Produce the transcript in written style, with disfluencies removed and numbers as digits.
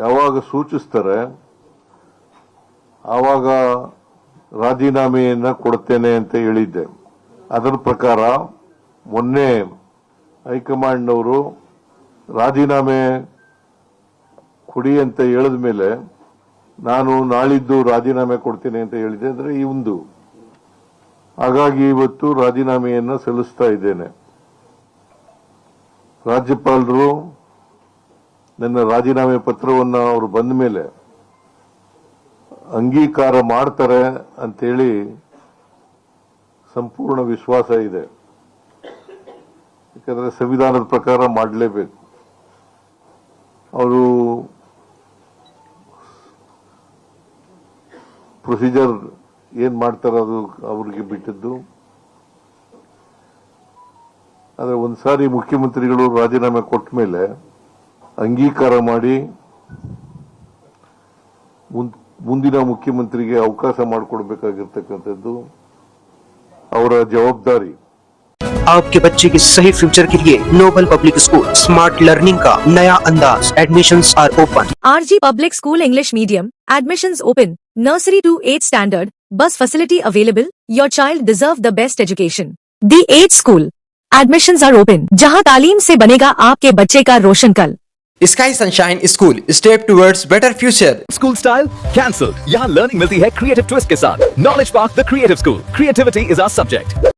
ಯಾವಾಗ ಸೂಚಿಸ್ತಾರೆ ಆವಾಗ ರಾಜೀನಾಮೆಯನ್ನ ಕೊಡ್ತೇನೆ ಅಂತ ಹೇಳಿದ್ದೆ. ಅದರ ಪ್ರಕಾರ ಮೊನ್ನೆ ಹೈಕಮಾಂಡ್ನವರು ರಾಜೀನಾಮೆ ಕೊಡಿ ಅಂತ ಹೇಳಿದ ಮೇಲೆ ನಾನು ನಾಳಿದ್ದು ರಾಜೀನಾಮೆ ಕೊಡ್ತೀನಿ ಅಂತ ಹೇಳಿದೆ. ಅಂದ್ರೆ ಒಂದು ಹಾಗಾಗಿ ಇವತ್ತು ರಾಜೀನಾಮೆಯನ್ನ ಸಲ್ಲಿಸ್ತಾ ಇದ್ದೇನೆ. ರಾಜ್ಯಪಾಲರು ನನ್ನ ರಾಜೀನಾಮೆ ಪತ್ರವನ್ನು ಅವರು ಬಂದ ಮೇಲೆ ಅಂಗೀಕಾರ ಮಾಡ್ತಾರೆ ಅಂತೇಳಿ ಸಂಪೂರ್ಣ ವಿಶ್ವಾಸ ಇದೆ. ಯಾಕಂದ್ರೆ ಸಂವಿಧಾನದ ಪ್ರಕಾರ ಮಾಡಲೇಬೇಕು. ಅವರು ಪ್ರೊಸೀಜರ್ ಏನ್ ಮಾಡ್ತಾರೆ ಅದು ಅವ್ರಿಗೆ ಬಿಟ್ಟಿದ್ದು. ಆದ್ರೆ ಒಂದ್ಸಾರಿ ಮುಖ್ಯಮಂತ್ರಿಗಳು ರಾಜೀನಾಮೆ ಕೊಟ್ಟ ಮೇಲೆ ಅಂಗೀಕಾರ ಮಾಡಿ ಮುಂದಿನ ಮುಖ್ಯಮಂತ್ರಿಗೆ ಅವಕಾಶ ಮಾಡಿಕೊಡ್ಬೇಕಾಗಿರ್ತಕ್ಕಂಥದ್ದು ಅವರ ಜವಾಬ್ದಾರಿ. आपके बच्चे के सही फ्यूचर के लिए Noble Public School smart learning का नया अंदाज. Admissions are open. RG Public School English Medium. Admissions open. Nursery to 8th standard. Bus facility available. Your child deserve the best education. The 8th School. Admissions are open. जहां तालीम से बनेगा आपके बच्चे का रोशन कल. Sky Sunshine School, step towards better future. School style cancel. यहाँ learning मिलती है क्रिएटिव ट्विस्ट के साथ. Knowledge Park the creative school. Creativity is our subject.